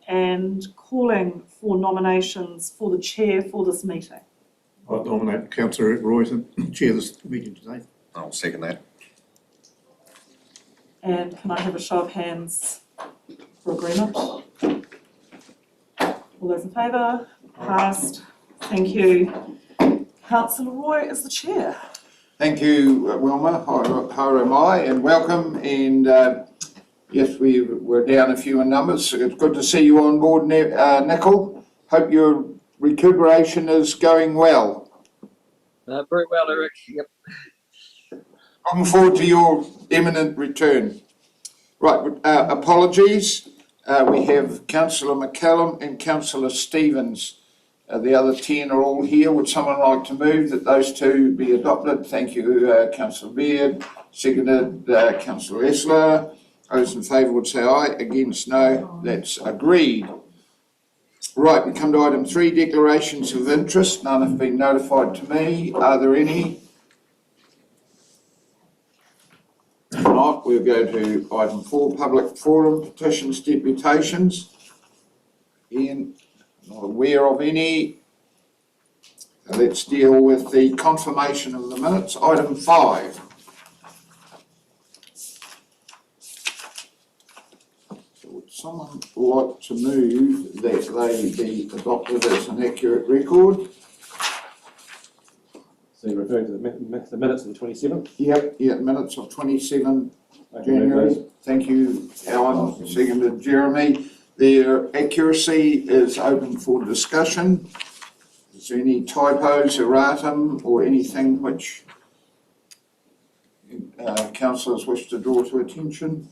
and calling for nominations for the chair for this meeting. I nominate Councillor Eric Roy to chair this meeting today. I'll second that. And can I have a show of hands for agreement? All those in favour? Passed. Thank you. Councillor Roy is the chair. Thank you, Wilma. Hi, Mai, and welcome. And yes, we're down a few in numbers. It's good to see you on board, Nicole. Hope your recuperation is going well. Very well, Eric. Yep. Looking forward to your imminent return. Right, apologies. We have Councillor McCallum and Councillor Stevens. The other 10 are all here. Would someone like to move that those two be adopted? Thank you, Councillor Beard. Seconded, Councillor Essler. Those in favour would say aye. Against, no. That's agreed. Right, we come to item 3, declarations of interest. None have been notified to me. Are there any? If not, we'll go to item 4, public forum, petitions, deputations. Ian, not aware of any. Let's deal with the confirmation of the minutes. Item 5. So would someone like to move that they be adopted as an accurate record? So you're referring to the minutes of the 27th? Yep, minutes of 27 January. Thank you, Alan. Seconded, Jeremy. Their accuracy is open for discussion. Is there any typos, erratum, or anything which councillors wish to draw to attention?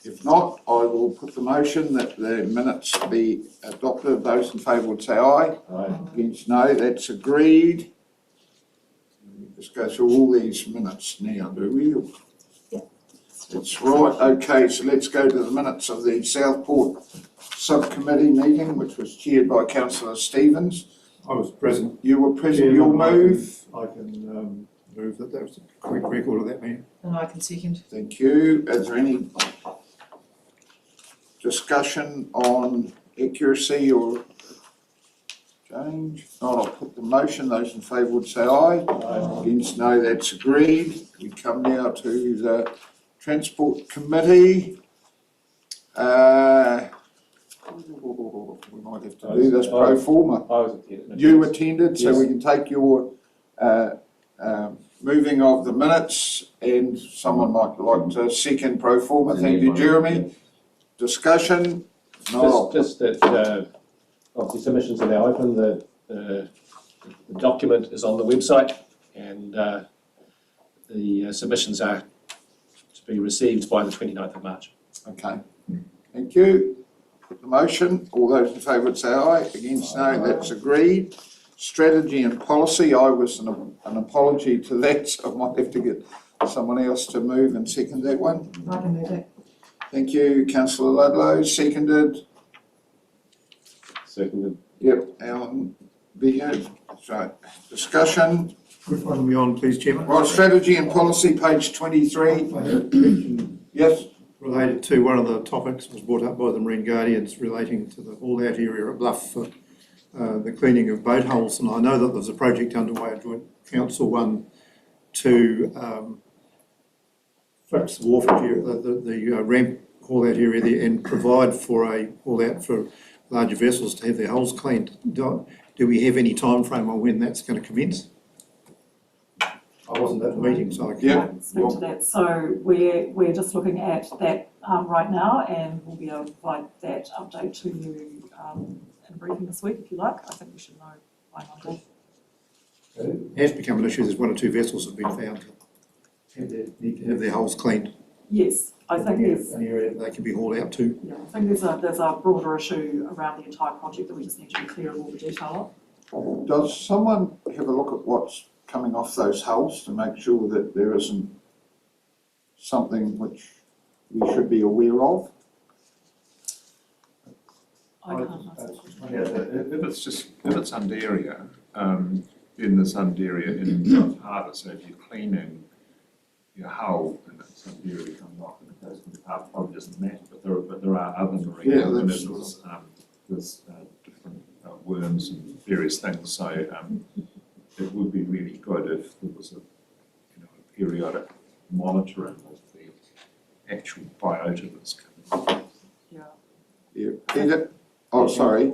If not, I will put the motion that the minutes be adopted. Those in favour would say aye. Aye. Against, no. That's agreed. We just go through all these minutes now, do we? Yeah. That's right. Okay, so let's go to the minutes of the Southport subcommittee meeting, which was chaired by Councillor Stevens. I was present. You were present. You'll move. I can move that. That was a quick record of that meeting. And I can second. Thank you. Is there any discussion on accuracy or change? If not, I'll put the motion. Those in favour would say aye. Aye. Against, no. That's agreed. We come now to the Transport Committee. We might have to do this pro forma. I was attended. You attended, so Yes. we can take your moving of the minutes, and someone might like to second pro forma. Thank you, Jeremy. Discussion? No. Just that obviously submissions are now open. The document is on the website, and the submissions are to be received by the 29th of March. Okay, thank you. Put the motion. All those in favour would say aye. Against, no. That's agreed. Strategy and policy. I was an apology to that, so I might have to get someone else to move and second that one. I can move it. Thank you, Councillor Ludlow. Seconded. Seconded. Yep, Alan Beard. That's right. Discussion. Which one are we on, please, Chairman? Right, strategy and policy, page 23. I have a question Yes. related to one of the topics was brought up by the Marine Guardians relating to the haul-out area at Bluff for the cleaning of boat hulls. And I know that there's a project underway, a joint council one, to fix the wharf area, the ramp haul-out area there, and provide for a haul-out for larger vessels to have their hulls cleaned. Do we have any time frame on when that's going to commence? I wasn't at the meeting, so I can't. Speak to that. So we're just looking at that right now, and we'll be able to provide that update to you in a briefing this week if you like. I think we should know by Monday. It has become an issue. There's one or two vessels have been found to need to have their hulls cleaned. Yes, I think there's an area they can be hauled out to. Yeah, I think there's a broader issue around the entire project that we just need to be clear of all the detail of. Does someone have a look at what's coming off those hulls to make sure that there isn't something which we should be aware of? I can't answer that question. Yeah, if it's under area, in this under area in North Harbour, so if you're cleaning your hull and it's a very unlocked and it goes to the part probably doesn't matter, but there are other marine Yeah, organisms. There's different worms and various things, so it would be really good if there was a periodic monitoring of the actual biota that's coming. Yeah. Yeah, Peter? Oh, sorry.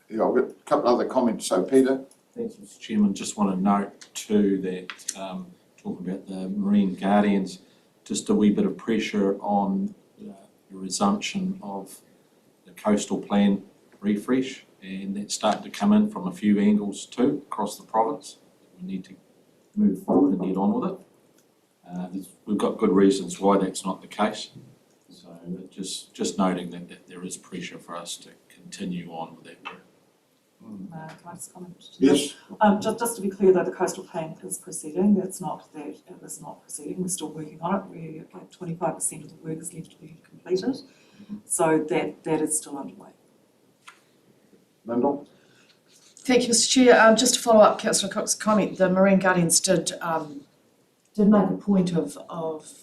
Yeah, I've got a couple other comments. So, Peter? Thanks, Mr. Chairman. Just want to note too that, talking about the Marine Guardians, just a wee bit of pressure on the resumption of the coastal plan refresh, and that's starting to come in from a few angles too across the province. We need to move forward and get on with it. We've got good reasons why that's not the case. So just noting that there is pressure for us to continue on with that work. Can I just comment? to that? Yes. Just to be clear though, the coastal plan is proceeding. It's not that it is not proceeding. We're still working on it. We're like 25% of the work is left to be completed. So that is still underway. Lyndall? Thank you, Mr. Chair. Just to follow up Councillor Cook's comment, the Marine Guardians did make a point of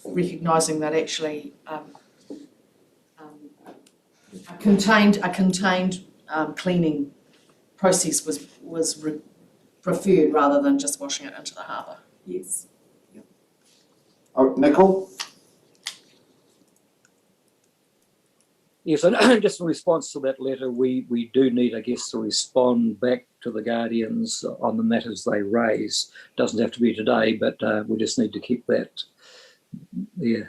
recognising that actually a contained cleaning process was preferred rather than just washing it into the harbour. Yes. Oh, Nicole? Yes, and just in response to that letter, we do need, I guess, to respond back to the Guardians on the matters they raise. Doesn't have to be today, but we just need to keep that to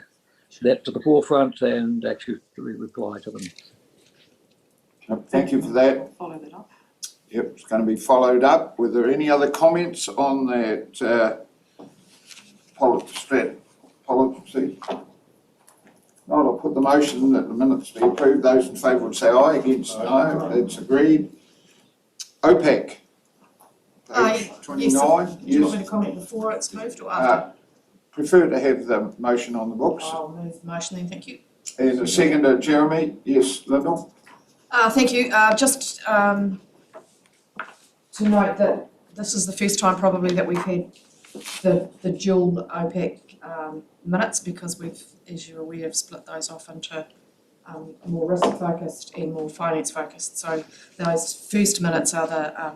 the forefront and actually reply to them. Thank you for that. Follow that up. Yep, it's going to be followed up. Were there any other comments on that policy? Right, I'll put the motion that the minutes be approved. Those in favour would say aye, against no. That's agreed. OPEC, page 29. Do you want me to comment before it's moved or after? Prefer to have the motion on the books. I'll move the motion then, thank you. And a seconder, Jeremy. Yes, Lyndall? Thank you. Just to note that this is the first time probably that we've had the dual OPEC minutes, because we've, as you're aware, have split those off into more risk focused and more finance focused. So those first minutes are the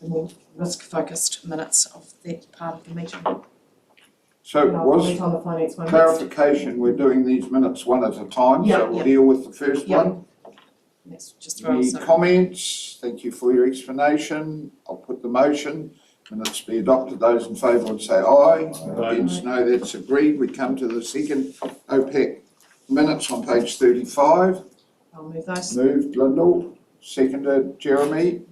more risk focused minutes of that part of the meeting. So And I'll was comment on the finance one next. clarification, we're doing these minutes one at a time, Yeah, so we'll yeah. deal with the first Yeah. one. That's just throw Any us over. comments? Thank you for your explanation. I'll put the motion. Minutes be adopted. Those in favour would say aye. Against no, that's agreed. We come to the second OPEC minutes on page 35. I'll move those. Moved, Lyndall. Seconded, Jeremy.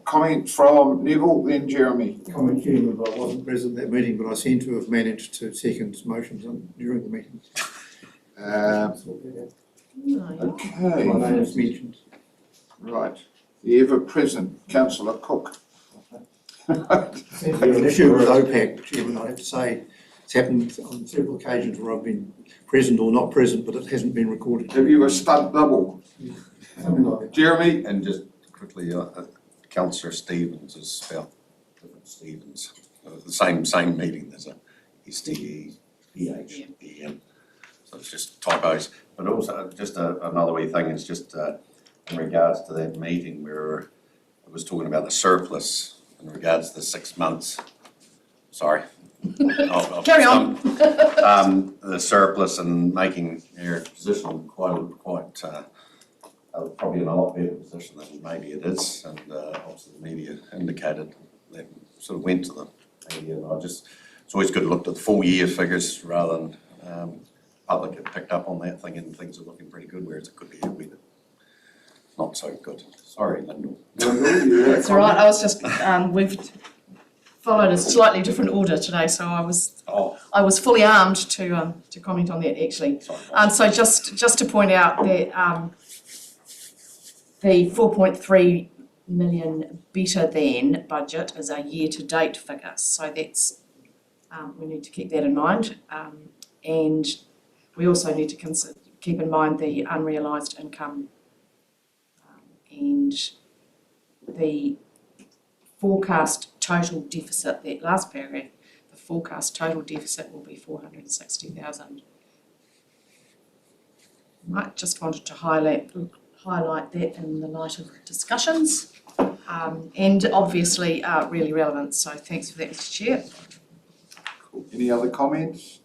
Comment from Neville, then Jeremy. Comment, Chairman, but I wasn't present at that meeting, but I seem to have managed to second motions during the meeting. Okay, My name is mentioned. right. The ever-present Councillor Cook. Seems to be an issue with OPAC, Chairman, I have to say. It's happened on several occasions where I've been present or not present, but it hasn't been recorded. Have you a stunt double? Something like that. Jeremy? And just quickly, Councillor Stevens is spelled different Stevens. The same meeting, there's a S-T-E-P-H-E-N. So it's just typos. But also, just another wee thing is just in regards to that meeting where I was talking about the surplus in regards to the 6 months. Sorry. Carry on. The surplus and making your position quite probably in a lot better position than maybe it is, and obviously the media indicated that sort of went to the media, and it's always good to look at the full year figures rather than public have picked up on that thing and things are looking pretty good, whereas it could be a wee bit not so good. Sorry, Lyndall. That's all right. I was just we've followed a slightly different order today, so I was fully armed to comment on that actually. Sorry. So just to point out that the 4.3 million better than budget is a year-to-date figure, so that's we need to keep that in mind, and we also need to keep in mind the unrealised income and the forecast total deficit, that last paragraph, the forecast total deficit will be 460,000. Right, just wanted to highlight that in the light of discussions, and obviously really relevant, so thanks for that, Mr. Chair. Cool. Any other comments?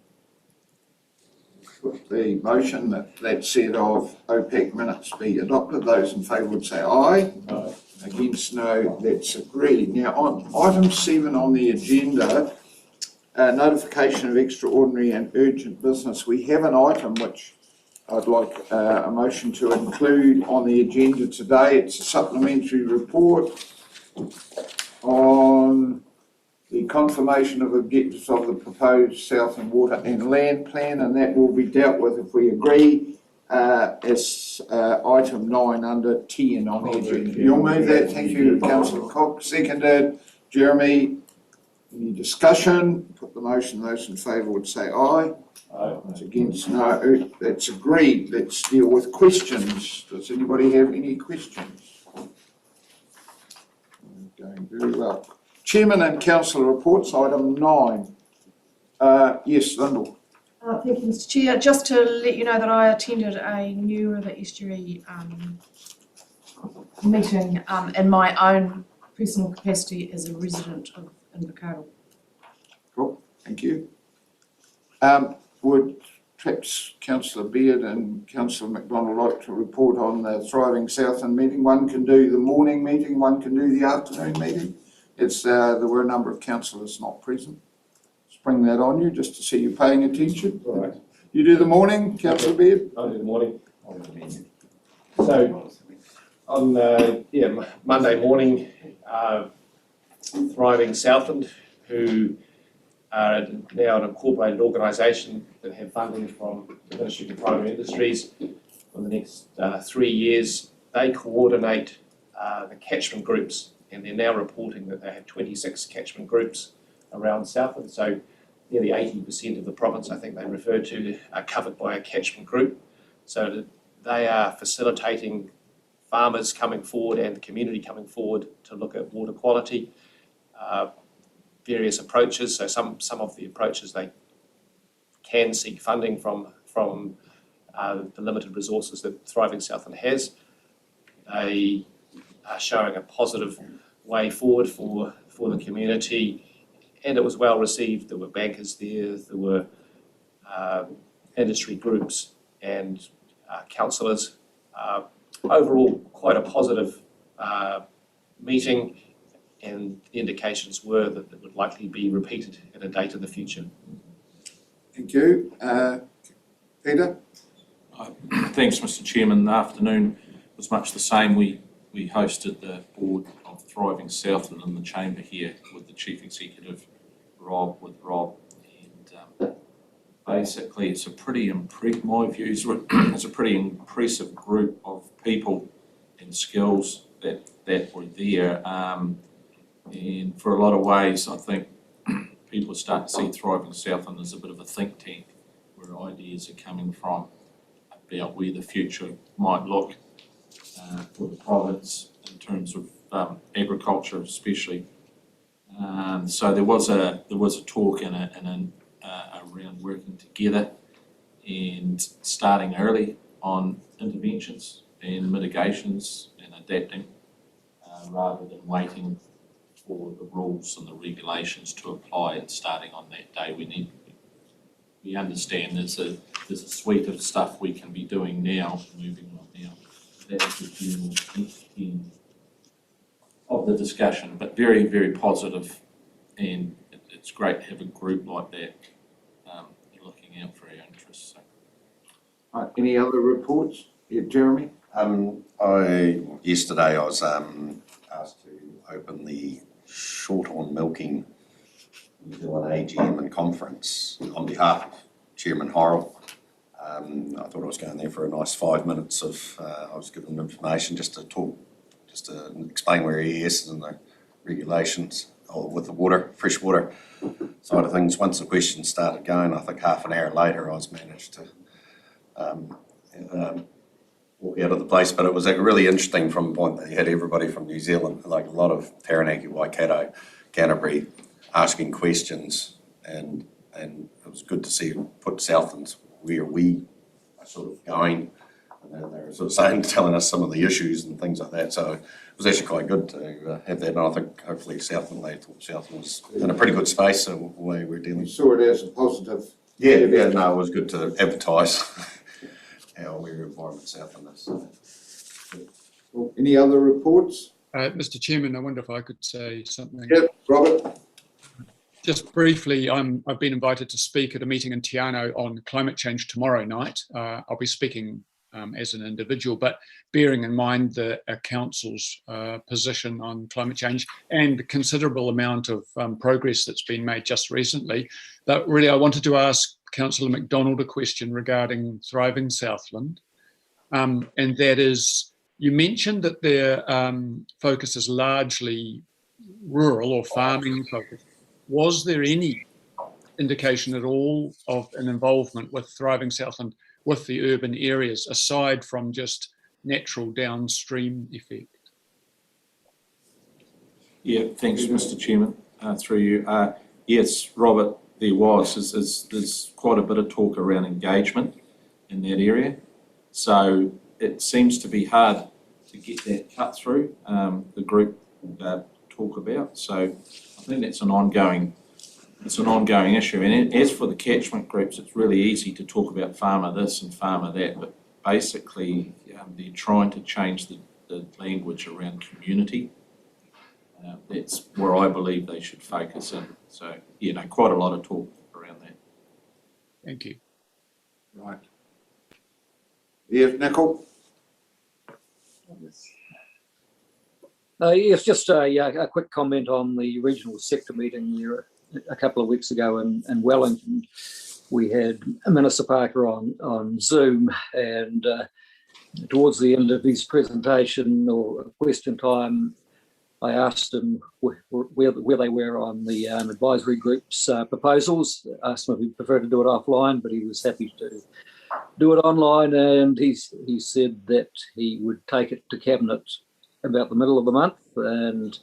With the motion that set of OPEC minutes be adopted, those in favour would say aye. Aye. Against, no, that's agreed. Now, on item 7 on the agenda, notification of extraordinary and urgent business, we have an item which I'd like a motion to include on the agenda today. It's a supplementary report on the confirmation of objectives of the proposed Southland Water and Land Plan, and that will be dealt with, if we agree, as item 9 under 10 on the agenda. You'll move that. Thank you, Councillor Cox. Seconded. Jeremy. Any discussion? Put the motion. Those in favour would say aye. Aye. Those against, no. That's agreed. Let's deal with questions. Does anybody have any questions? Going very well. Chairman and Councillor reports, item 9. Yes, Lyndall. Thank you, Mr. Chair. Just to let you know that I attended a New River Estuary meeting in my own personal capacity as a resident of Invercargill. Cool, thank you. Would perhaps Councillor Beard and Councillor McDonald like to report on the Thriving Southland meeting? One can do the morning meeting, one can do the afternoon meeting. There were a number of councillors not present. Spring that on you just to see you paying attention. All right. You do the morning, Councillor Beard? I'll do the morning. So on Monday morning, Thriving Southland, who are now an incorporated organisation that have funding from the Ministry of Primary Industries for the next 3 years. They coordinate the catchment groups, and they're now reporting that they have 26 catchment groups around Southland. So nearly 80% of the province, I think they refer to, are covered by a catchment group. So they are facilitating farmers coming forward and the community coming forward to look at water quality, various approaches. So some of the approaches they can seek funding from the limited resources that Thriving Southland has. They are showing a positive way forward for the community, and it was well received. There were bankers there, there were industry groups and councillors. Overall, quite a positive meeting, and the indications were that it would likely be repeated at a date in the future. Thank you. Peter? Thanks, Mr. Chairman. The afternoon was much the same. We hosted the board of Thriving Southland in the chamber here with the Chief Executive, Rob, and basically it's a pretty my views were it's a pretty impressive group of people and skills that were there. And for a lot of ways, I think people start to see Thriving Southland as a bit of a think tank where ideas are coming from about where the future might look for the province in terms of agriculture, especially. So there was a talk around working together and starting early on interventions and mitigations and adapting rather than waiting for the rules and the regulations to apply and starting on that day. We understand there's a suite of stuff we can be doing now, moving on now. That's the general theme of the discussion, but very, very positive, and it's great to have a group like that looking out for our interests. So. Right, any other reports? Yeah, Jeremy? Yesterday I was asked to open the Shorthorn Milking New Zealand AGM and conference on behalf of Chairman Horrell. I thought I was going there for a nice 5 minutes I was given information just to explain where he is and the regulations with the fresh water side of things. Once the questions started going, I think half an hour later I was managed to walk out of the place, but it was really interesting from the point that you had everybody from New Zealand, like a lot of Taranaki, Waikato, Canterbury, asking questions and it was good to see it put Southlands where we are sort of going. And then they were sort of saying, telling us some of the issues and things like that. So it was actually quite good to have that. And I think hopefully Southland, they thought Southland was in a pretty good space the way we're dealing. You saw it as a positive. Yeah, no, it was good to advertise our area environment Southland is. So. Any other reports? Mr. Chairman, I wonder if I could say something. Yep, Robert. Just briefly, I've been invited to speak at a meeting in Tiano on climate change tomorrow night. I'll be speaking as an individual, but bearing in mind the council's position on climate change and the considerable amount of progress that's been made just recently, that really I wanted to ask Councillor MacDonald a question regarding Thriving Southland, and that is, you mentioned that their focus is largely rural or farming focused. Was there any indication at all of an involvement with Thriving Southland with the urban areas, aside from just natural downstream effect? Yeah, thanks, Mr. Chairman, through you. Yes, Robert, there was. There's quite a bit of talk around engagement in that area. So it seems to be hard to get that cut through, the group talk about. So I think that's an ongoing issue. And as for the catchment groups, it's really easy to talk about farmer this and farmer that, but basically they're trying to change the language around community. That's where I believe they should focus in. So, quite a lot of talk around that. Thank you. Right. Yes, Nicol? Yes, just a quick comment on the regional sector meeting here a couple of weeks ago in Wellington. We had Minister Parker on Zoom, and towards the end of his presentation or question time, I asked him where they were on the advisory group's proposals. I asked him if he'd prefer to do it offline, but he was happy to do it online, and he said that he would take it to Cabinet about the middle of the month, and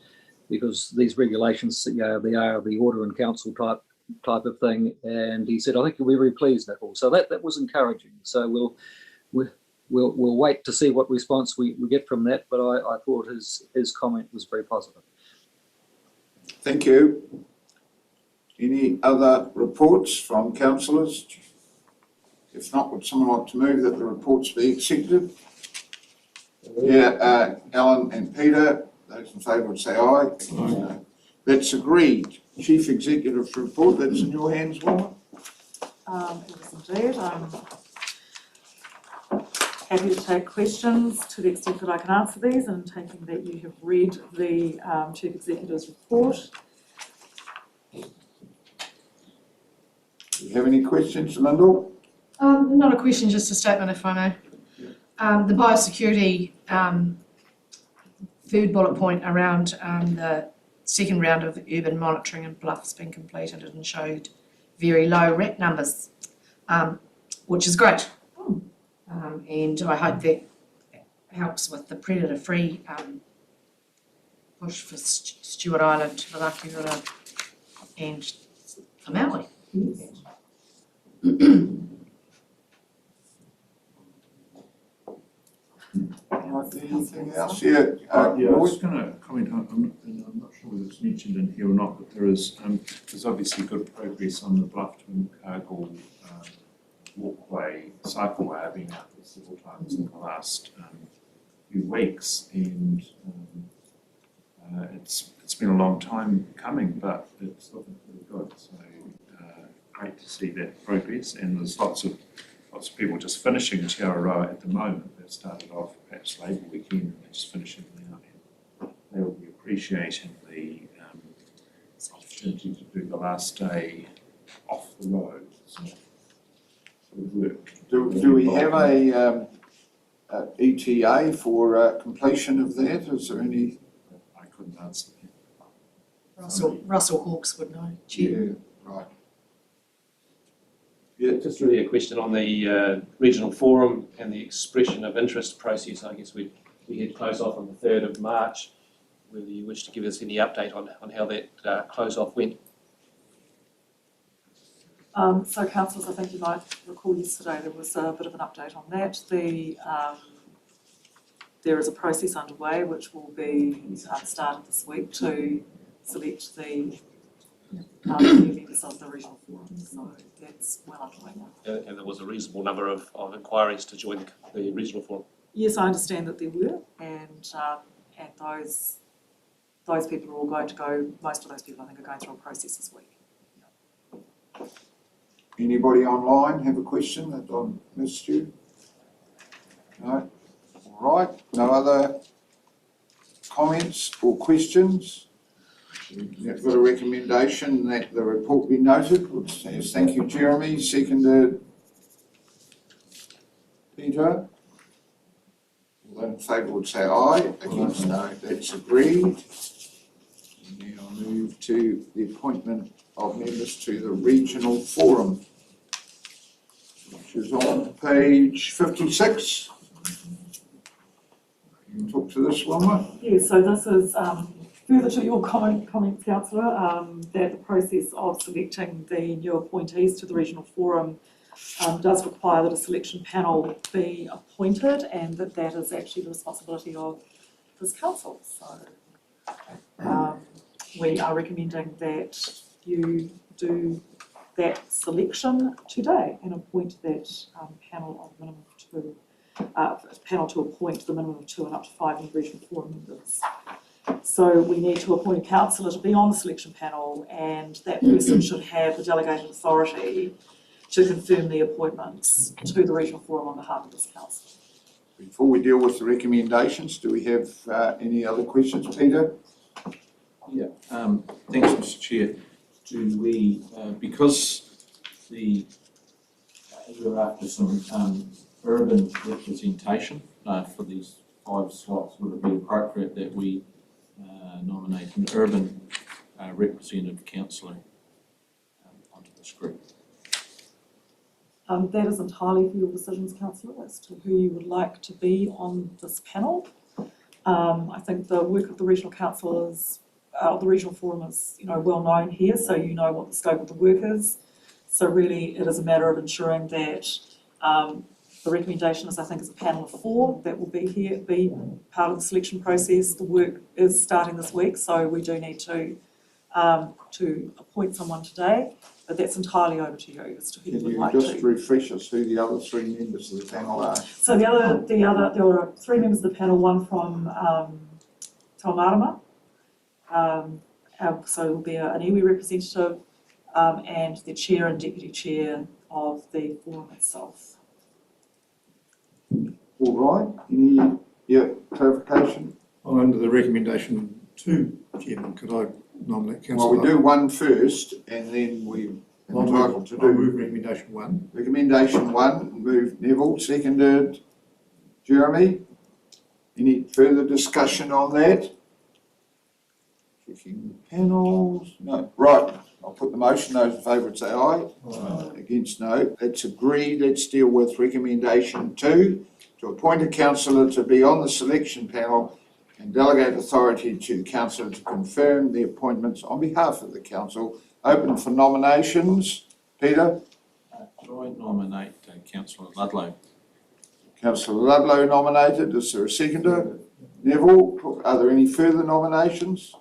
because these regulations, they are the order in council type of thing, and he said, I think you'll be very pleased, Nicol. So that was encouraging. So we'll wait to see what response we get from that, but I thought his comment was very positive. Thank you. Any other reports from councillors? If not, would someone like to move that the reports be accepted? Yeah, Alan and Peter, those in favour would say aye. Aye. That's agreed. Chief Executive's report, that's in your hands, Laura. It is indeed. I'm happy to take questions to the extent that I can answer these, and taking that you have read the Chief Executive's report. Do you have any questions, Lyndall? Not a question, just a statement, if I may. The biosecurity third bullet point around the second round of urban monitoring in Bluff's been completed and showed very low rat numbers, which is great. And I hope that helps with the predator-free push for Stewart Island, Valakura and for Maui. Anything else? Yeah, I was going to comment on, I'm not sure whether it's mentioned in here or not, but there's obviously good progress on the Bluff to Invercargill walkway, cycleway. I've been out there several times in the last few weeks, and it's been a long time coming, but it's looking pretty good. So great to see that progress, and there's lots of people just finishing Tiaroa at the moment. They've started off perhaps Labour weekend and they're just finishing now, and they will be appreciating the opportunity to do the last day off the road. So work. Do we have a ETA for completion of that? Is there any? I couldn't answer that. Russell Hawkes would know. Yeah, right. Yeah. Just really a question on the regional forum and the expression of interest process. I guess we had close off on the 3rd of March. Whether you wish to give us any update on how that close off went? So councillors, I think you might recall yesterday there was a bit of an update on that. There is a process underway which will be started this week to select the new members of the regional forum. So that's well underway now. And there was a reasonable number of inquiries to join the regional forum. Yes, I understand that there were, and those people are all going to go. Most of those people, I think, are going through a process this week. Anybody online have a question that I missed you? No? All right, no other comments or questions? We've got a recommendation that the report be noted, which says thank you, Jeremy. Seconded, Peter. All in favour would say aye. Against, no. That's agreed. Now move to the appointment of members to the regional forum, which is on page 56. You can talk to this one. Yeah, so this is further to your comments, Councillor, that the process of selecting the new appointees to the regional forum does require that a selection panel be appointed, and that is actually the responsibility of this council. So we are recommending that you do that selection today and appoint that panel of minimum of two, panel to appoint the minimum of 2 and up to 5 new regional forum members. So we need to appoint a councillor to be on the selection panel, and that person should have the delegated authority to confirm the appointments to the regional forum on behalf of this council. Before we deal with the recommendations, do we have any other questions, Peter? Yeah, thanks, Mr. Chair. Do we, because we're after some urban representation for these 5 slots, would it be appropriate that we nominate an urban representative councillor onto this group? That is entirely for your decisions, councillor, as to who you would like to be on this panel. I think the work of the regional council is, the regional forum is, well known here, so you know what the scope of the work is. So really, it is a matter of ensuring that the recommendation is, I think, is a panel of 4 that will be here, be part of the selection process. The work is starting this week, so we do need to appoint someone today, but that's entirely over to you as to who you would like to. Can you just refresh us who the other 3 members of the panel are? So there are 3 members of the panel, one from Te Marama, so it will be an iwi representative, and the chair and deputy chair of the forum itself. All right, any clarification? Well, under the recommendation 2, Chairman, could I nominate councillor? Well, we do 1 first, and then we're entitled to I'll do move recommendation 1. recommendation 1. Moved Neville, seconded Jeremy. Any further discussion on that? Checking the panels. No. Right. I'll put the motion. Those in favour would say aye. Aye. Against, no. That's agreed. Let's deal with recommendation 2, to appoint a councillor to be on the selection panel and delegate authority to the councillor to confirm the appointments on behalf of the council. Open for nominations. Peter? Could I nominate Councillor Ludlow? Councillor Ludlow nominated. Is there a seconder? Neville, are there any further nominations?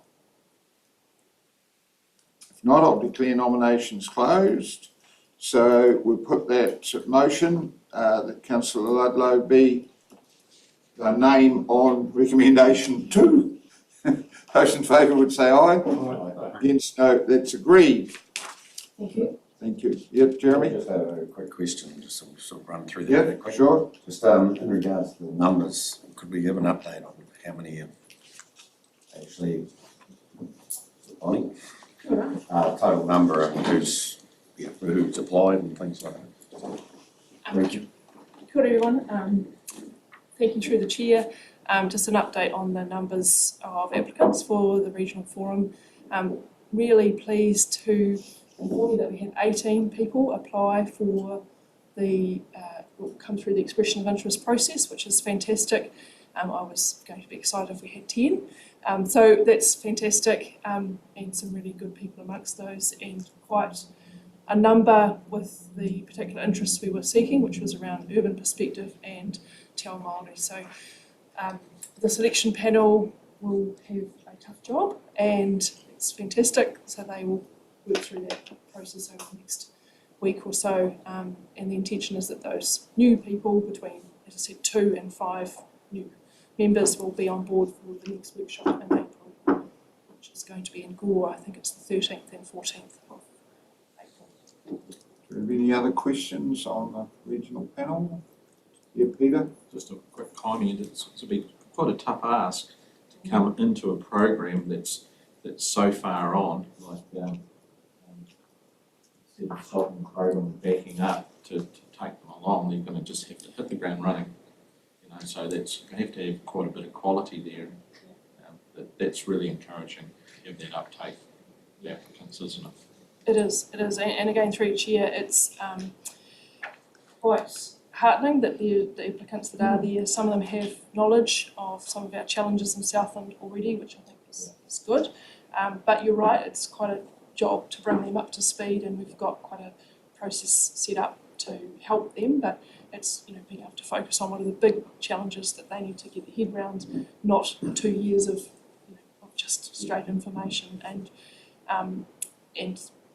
If not, I'll declare nominations closed. So we'll put that motion that Councillor Ludlow be the name on recommendation 2. Those in favour would say aye. Aye. Against, no. That's agreed. Thank you. Thank you. Yep, Jeremy? I just have a quick question, just to sort of run through that. Yep, quick. sure. Just in regards to the numbers, could we give an update on how many have actually applying? Total number and who's applied and things like that. Thank you. Kia ora everyone, thank you through the chair. Just an update on the numbers of applicants for the regional forum. Really pleased to inform you that we had 18 people apply for the, come through the expression of interest process, which is fantastic. I was going to be excited if we had 10. So that's fantastic, and some really good people amongst those, and quite a number with the particular interests we were seeking, which was around urban perspective and Te Ao Māori. So the selection panel will have a tough job, and it's fantastic. So they will work through that process over the next week or so, and the intention is that those new people, between, as I said, 2 and 5 new members, will be on board for the next workshop in April, which is going to be in Gore. I think it's the 13th and 14th of April. Do you have any other questions on the regional panel? Yeah, Peter? Just a quick comment, it's been quite a tough ask to come into a program that's so far on, like instead of stopping the program and backing up to take them along, they're going to just have to hit the ground running. You know, so that's you have to have quite a bit of quality there. That's really encouraging to have that uptake of the applicants, isn't it? It is, and again, through each year, it's quite heartening that the applicants that are there, some of them have knowledge of some of our challenges in Southland already, which I think is good. But you're right, it's quite a job to bring them up to speed, and we've got quite a process set up to help them, but it's being able to focus on one of the big challenges that they need to get their head around, not 2 years of of just straight information. And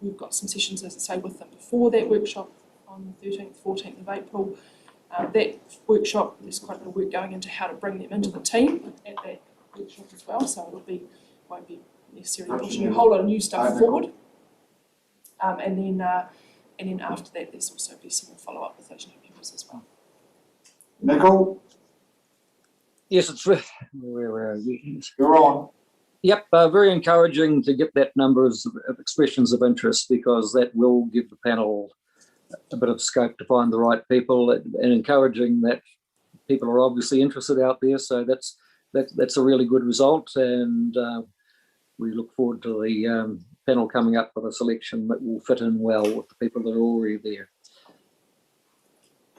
we've got some sessions, as I say, with them before that workshop on the 13th, 14th of April. That workshop, there's quite a bit of work going into how to bring them into the team at that workshop as well, so won't be necessarily pushing a whole lot of new stuff forward. And then after that, there's also be some more follow-up with those new members as well. Nicole? Yes, it's where You're on. Yep, very encouraging to get that number of expressions of interest, because that will give the panel a bit of scope to find the right people, and encouraging that people are obviously interested out there. So that's a really good result, and we look forward to the panel coming up with a selection that will fit in well with the people that are already there.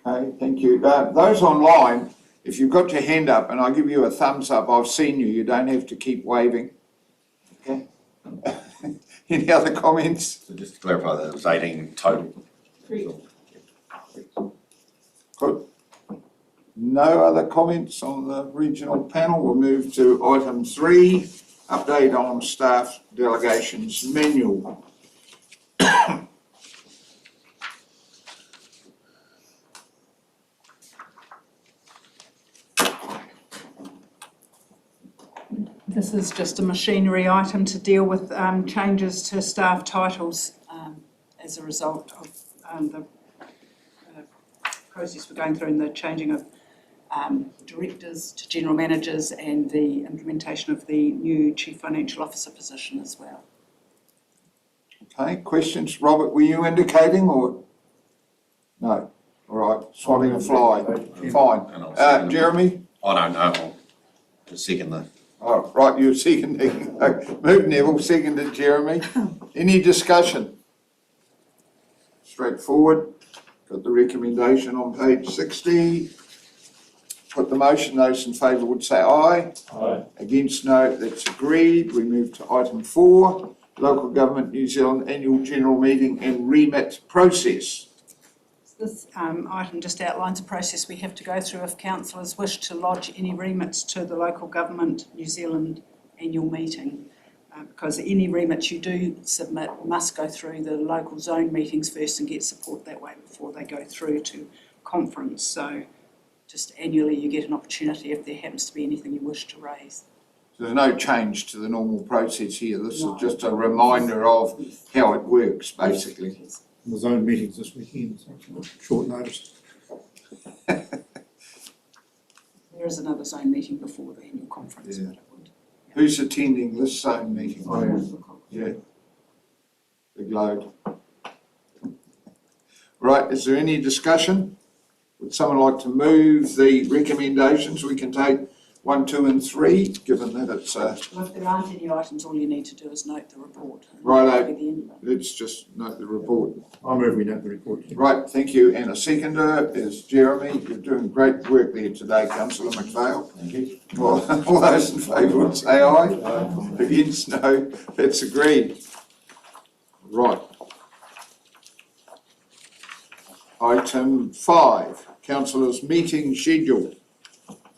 Okay, thank you. Those online, if you've got your hand up and I give you a thumbs up, I've seen you. You don't have to keep waving. Okay. Any other comments? So just to clarify, that it was 18 total. Good. No other comments on the regional panel. We'll move to item 3, update on staff delegations manual. This is just a machinery item to deal with changes to staff titles as a result of the process we're going through in the changing of directors to general managers and the implementation of the new chief financial officer position as well. Okay, questions? Robert, were you indicating or? No. All right, swatting a fly. Fine. Jeremy? Oh, no, I'll just second the. Oh, right, you're seconding. Move Neville, seconded Jeremy. Any discussion? Straightforward. Got the recommendation on page 60. Put the motion. Those in favour would say aye. Aye. Against, no. That's agreed. We move to item 4. Local Government New Zealand Annual General Meeting and remit process. This item just outlines a process we have to go through if councillors wish to lodge any remits to the Local Government New Zealand annual meeting. Because any remits you do submit must go through the local zone meetings first and get support that way before they go through to conference. So just annually you get an opportunity if there happens to be anything you wish to raise. So there's no change to the normal process here. This is just a reminder of how it works, basically. The zone meetings this weekend, so short notice. There is another zone meeting before the annual conference, Yeah. but it would. Who's attending this zone meeting? Yeah. Big load. Right, is there any discussion? Would someone like to move the recommendations? We can take 1, 2 and 3, given that it's Well, if there aren't any items, all you need to do is note the report. Righto. That'll be the end of it. let's just note the report. I move we note the report. Right, thank you. And a seconder is Jeremy. You're doing great work there today, Councillor McPhail. Thank you. All those in favour would say aye. Against, no. That's agreed. Right. Item 5, councillors' meeting schedule.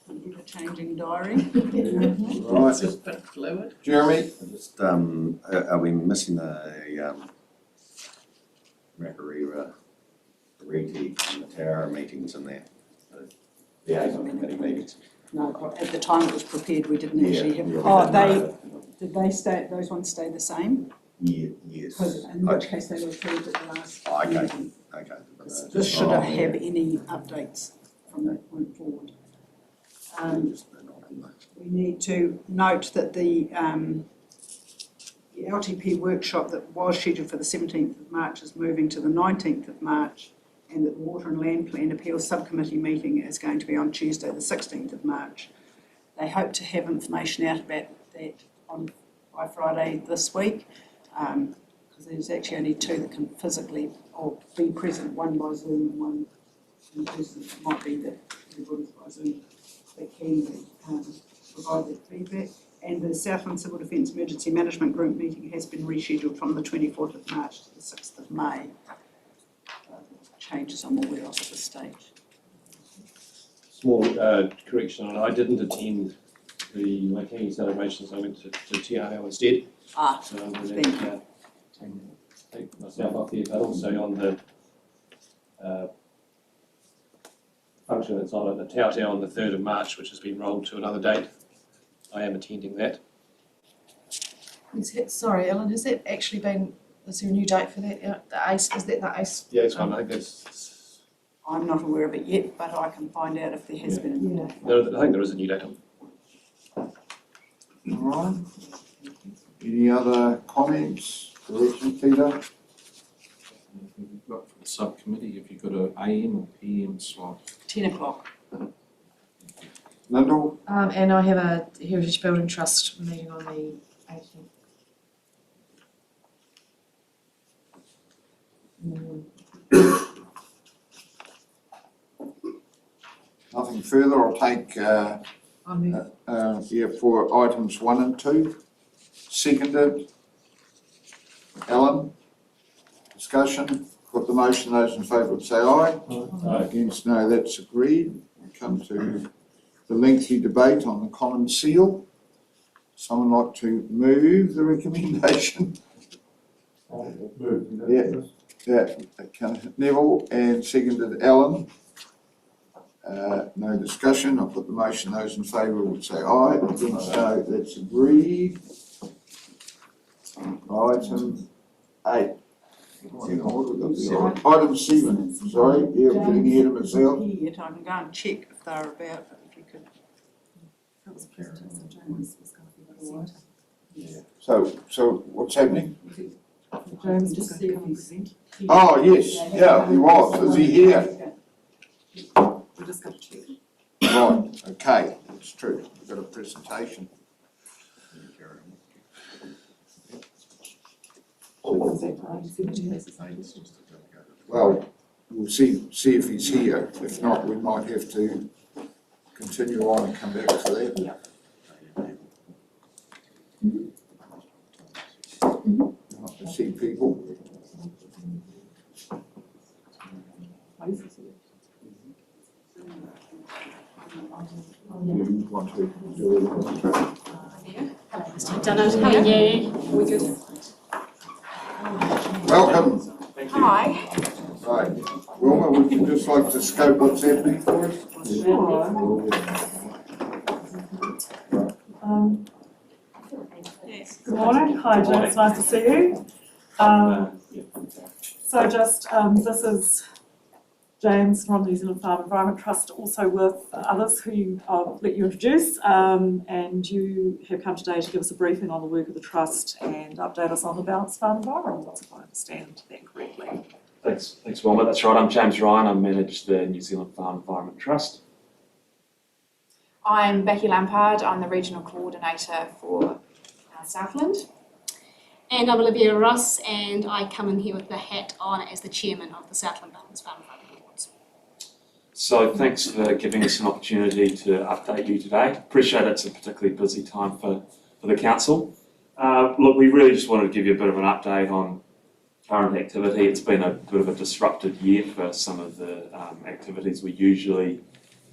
Ever-changing diary. Right, Just a bit fluid. Jeremy? Just, are we missing a, Makarira, Reti and the Tower meetings in there? The liaison committee meetings? No, at the time it was prepared, we didn't actually have. Yeah, Oh, did they stay, those ones stay the same? Yes. Because in which case they were approved at the last Okay. meeting. Okay. This shouldn't have any updates from that point forward. We need to note that the LTP workshop that was scheduled for the 17th of March is moving to the 19th of March, and that the Water and Land Plan Appeals Subcommittee meeting is going to be on Tuesday, the 16th of March. They hope to have information out about that by Friday this week, because there's actually only two that can physically or be present, one by Zoom and one in person. It might be that everybody's by Zoom that can provide that feedback. And the Southland Civil Defence Emergency Management Group meeting has been rescheduled from the 24th of March to the 6th of May. Changes I'm aware of at this stage. Small correction, I didn't attend the Waitangi celebrations, I went to Te Ao instead. So I'm going to take myself off there, but also on the function that's on at the Tau on the 3rd of March, which has been rolled to another date. I am attending that. Sorry, Ellen, has that actually been, is there a new date for that? The ACE, is that the ACE? Yeah, it's fine, I think that's, I'm not aware of it yet, but I can find out if there has been a new date. I think there is a new date on. Right. Any other comments, corrections, Peter? You've got for the subcommittee, if you've got a AM or PM slot. 10 o'clock. Lyndall? And I have a Heritage Building Trust meeting on the 18th. Nothing further, I'll take, for items 1 and 2. Seconded. Ellen? Discussion? Put the motion, those in favour would say aye. Aye. Against, no, that's agreed. We come to the lengthy debate on the common seal. Someone like to move the recommendation? Neville, and seconded Ellen. No discussion, I'll put the motion, those in favour would say aye. Against, no, that's agreed. Item 8. Item 7, sorry, yeah, I'm getting ahead of myself. Yet, I can go and check if they're about, but if you could. That was a presentation, James was going to be the So what's happening? James was going to come and present. Oh, yes, yeah, he was, is he here? We're just going to check. Right, okay, that's true, we've got a presentation. Well, we'll see if he's here. If not, we might have to continue on and come back to that. Yeah. Nice to see people. You want to do it? Dunno, how are you? We good? Welcome. Hi. Right, Wilma, would you just like to scope what's happening for us? Good morning, hi James, nice to see you. So just, this is James from New Zealand Farm Environment Trust, also with others who I'll let you introduce, and you have come today to give us a briefing on the work of the Trust and update us on the balanced farm environment, if I understand that correctly. Thanks, Wilma. That's right. I'm James Ryan. I manage the New Zealand Farm Environment Trust. I'm Becky Lampard. I'm the Regional Coordinator for Southland. And I'm Olivia Ross, and I come in here with the hat on as the Chairman of the Southland Balanced Farm Environment Boards. So thanks for giving us an opportunity to update you today. Appreciate it's a particularly busy time for the Council. Look, we really just wanted to give you a bit of an update on current activity. It's been a bit of a disrupted year for some of the activities we usually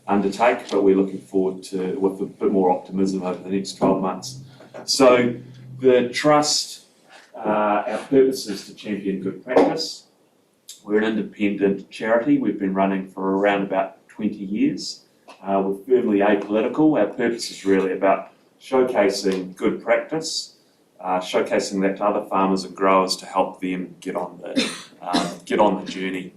undertake, but we're looking forward to with a bit more optimism over the next 12 months. So the Trust, our purpose is to champion good practice. We're an independent charity. We've been running for around about 20 years. We're firmly apolitical. Our purpose is really about showcasing good practice, showcasing that to other farmers and growers to help them get on the journey.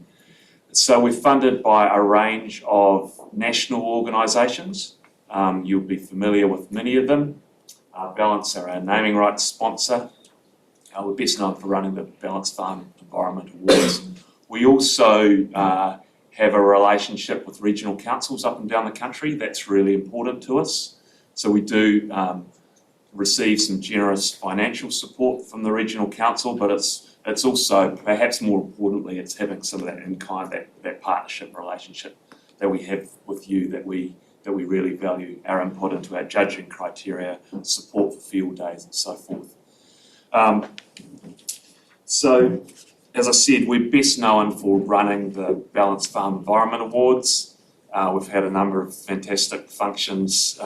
So we're funded by a range of national organisations. You'll be familiar with many of them. Balance are our naming rights sponsor. We're best known for running the Balanced Farm Environment Awards. We also have a relationship with regional councils up and down the country. That's really important to us. So we do receive some generous financial support from the regional council, but it's also, perhaps more importantly, it's having some of that in-kind, that partnership relationship that we have with you that we really value, our input into our judging criteria, support for field days and so forth. So, as I said, we're best known for running the Balanced Farm Environment Awards. We've had a number of fantastic functions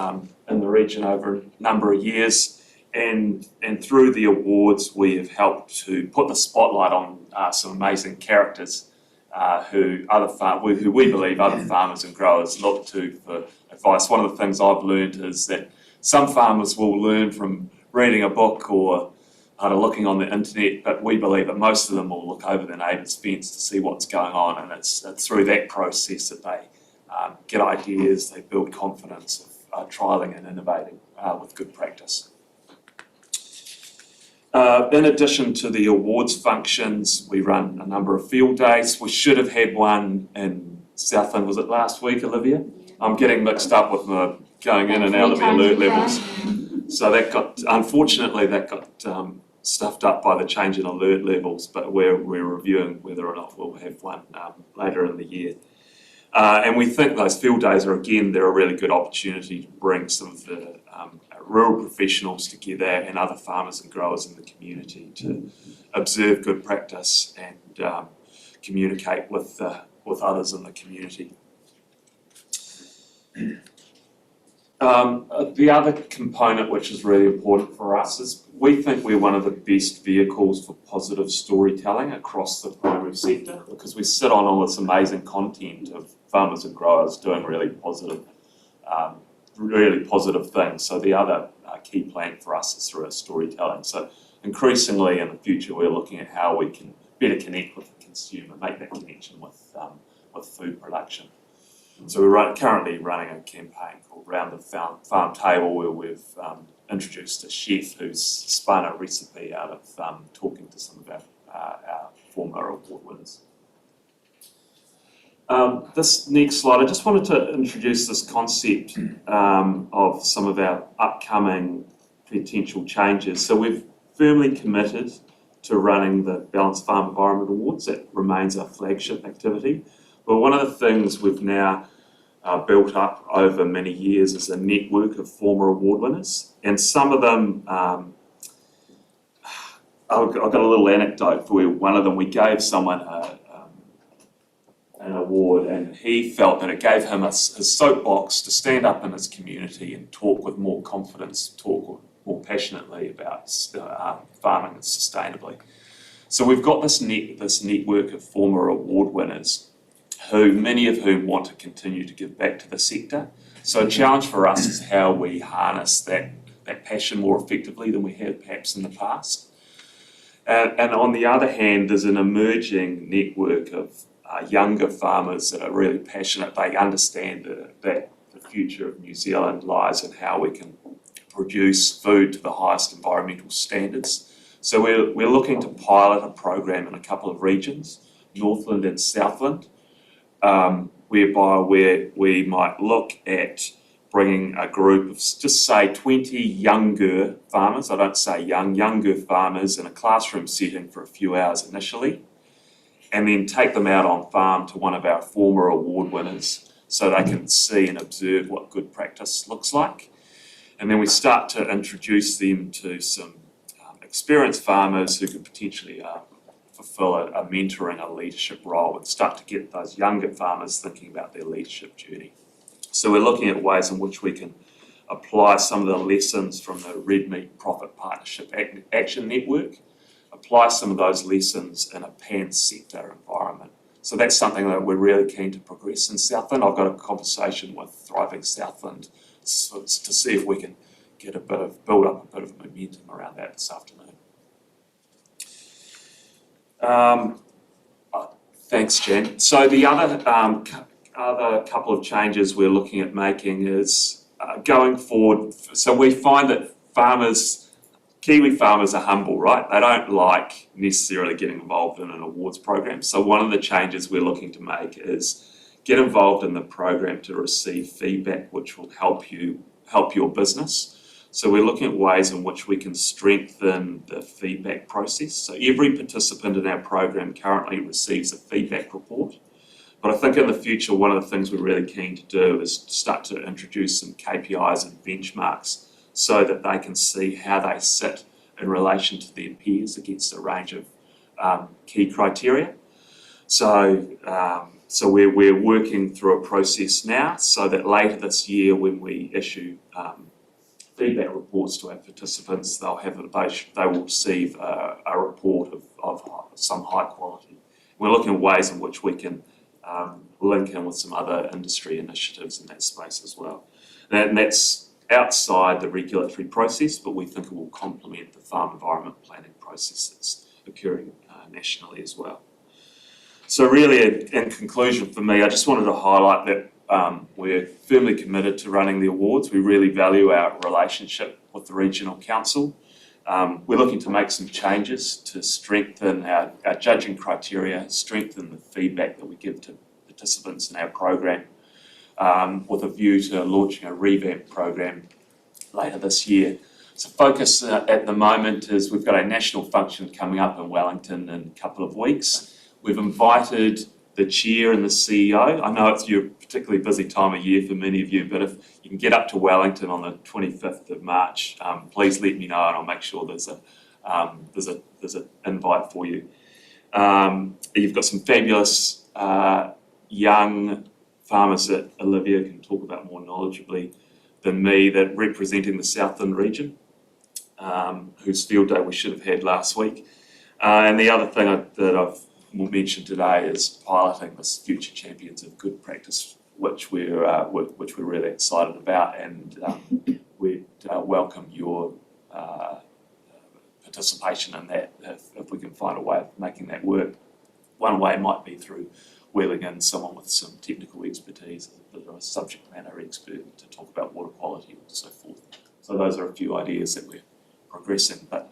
in the region over a number of years, and through the awards we have helped to put the spotlight on some amazing characters who we believe other farmers and growers look to for advice. One of the things I've learned is that some farmers will learn from reading a book or looking on the internet, but we believe that most of them will look over their neighbour's fence to see what's going on, and it's through that process that they get ideas, they build confidence of trialling and innovating with good practice. In addition to the awards functions, we run a number of field days. We should have had one in Southland, was it last week, Olivia? I'm getting mixed up with my going in and out of the alert levels. So unfortunately that got stuffed up by the change in alert levels, but we're reviewing whether or not we'll have one later in the year. And we think those field days they're a really good opportunity to bring some of the rural professionals together and other farmers and growers in the community to observe good practice and communicate with others in the community. The other component which is really important for us is we think we're one of the best vehicles for positive storytelling across the primary sector, because we sit on all this amazing content of farmers and growers doing really positive things. So the other key plank for us is through our storytelling. So increasingly in the future we're looking at how we can better connect with the consumer, make that connection with food production. So we're currently running a campaign called Round the Farm Table, where we've introduced a chef who's spun a recipe out of talking to some of our former award winners. This next slide, I just wanted to introduce this concept of some of our upcoming potential changes. So we've firmly committed to running the Balanced Farm Environment Awards. That remains our flagship activity. But one of the things we've now built up over many years is a network of former award winners, and some of them, I've got a little anecdote for you. One of them, we gave someone an award, and he felt that it gave him his soapbox to stand up in his community and talk with more confidence, talk more passionately about farming sustainably. So we've got this network of former award winners, many of whom want to continue to give back to the sector. So a challenge for us is how we harness that passion more effectively than we have perhaps in the past. And on the other hand, there's an emerging network of younger farmers that are really passionate. They understand that the future of New Zealand lies in how we can produce food to the highest environmental standards. So we're looking to pilot a program in a couple of regions, Northland and Southland, whereby we might look at bringing a group of, just say, 20 younger farmers, I don't say younger farmers in a classroom setting for a few hours initially, and then take them out on farm to one of our former award winners so they can see and observe what good practice looks like. And then we start to introduce them to some experienced farmers who could potentially fulfill a mentoring, a leadership role and start to get those younger farmers thinking about their leadership journey. So we're looking at ways in which we can apply some of the lessons from the Red Meat Profit Partnership Action Network, apply some of those lessons in a pan-sector environment. So that's something that we're really keen to progress in Southland. I've got a conversation with Thriving Southland to see if we can build up a bit of momentum around that this afternoon. Thanks, Jen. So the other couple of changes we're looking at making is going forward. So we find that Kiwi farmers are humble, right? They don't like necessarily getting involved in an awards program. So one of the changes we're looking to make is get involved in the program to receive feedback which will help your business. So we're looking at ways in which we can strengthen the feedback process. So every participant in our program currently receives a feedback report. But I think in the future, one of the things we're really keen to do is start to introduce some KPIs and benchmarks so that they can see how they sit in relation to their peers against a range of key criteria. So we're working through a process now so that later this year when we issue feedback reports to our participants, they will receive a report of some high quality. We're looking at ways in which we can link in with some other industry initiatives in that space as well. And that's outside the regulatory process, but we think it will complement the farm environment planning process that's occurring nationally as well. So really, in conclusion for me, I just wanted to highlight that we're firmly committed to running the awards. We really value our relationship with the Regional Council. We're looking to make some changes to strengthen our judging criteria, strengthen the feedback that we give to participants in our program, with a view to launching a revamped program later this year. So focus at the moment is we've got a national function coming up in Wellington in a couple of weeks. We've invited the chair and the CEO. I know it's your particularly busy time of year for many of you, but if you can get up to Wellington on the 25th of March, please let me know and I'll make sure there's an invite for you. You've got some fabulous young farmers that Olivia can talk about more knowledgeably than me that representing the Southland region, whose field day we should have had last week. And the other thing that I've mentioned today is piloting this Future Champions of Good Practice, which we're really excited about, and we'd welcome your participation in that if we can find a way of making that work. One way might be through wheeling in someone with some technical expertise, a subject matter expert to talk about water quality and so forth. So those are a few ideas that we're progressing. But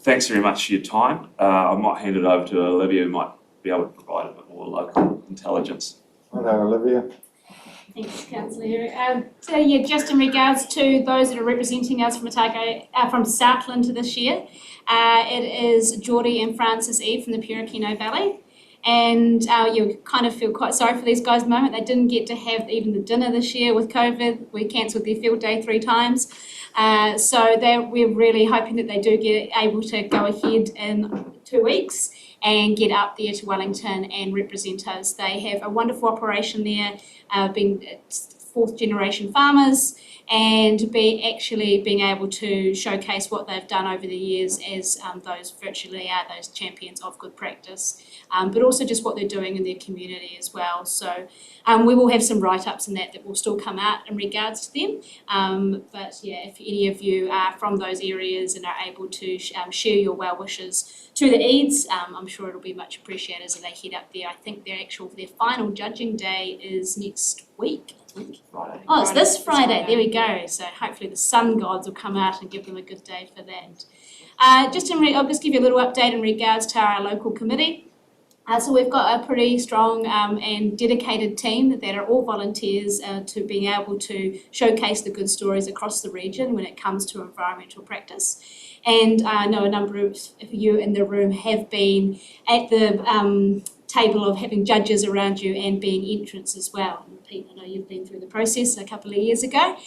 thanks very much for your time. I might hand it over to Olivia, who might be able to provide a bit more local intelligence. Hello, Olivia. Thanks, Councillor Herrick. So yeah, just in regards to those that are representing us from Otago, from Southland this year, it is Geordie and Francis Eve from the Purakino Valley. And you kind of feel quite sorry for these guys at the moment. They didn't get to have even the dinner this year with COVID. We cancelled their field day 3 times. So we're really hoping that they do get able to go ahead in 2 weeks and get up there to Wellington and represent us. They have a wonderful operation there, being 4th generation farmers, and being able to showcase what they've done over the years as those champions of good practice, but also just what they're doing in their community as well. So we will have some write-ups in that will still come out in regards to them. But yeah, if any of you are from those areas and are able to share your well wishes to the Eads, I'm sure it'll be much appreciated as they head up there. I think their final judging day is next week. Friday. Oh, it's this Friday. There we go. So hopefully the sun gods will come out and give them a good day for that. I'll just give you a little update in regards to our local committee. So we've got a pretty strong and dedicated team that are all volunteers to being able to showcase the good stories across the region when it comes to environmental practice. And I know a number of you in the room have been at the table of having judges around you and being entrants as well. And Pete, I know you've been through the process a couple of years ago.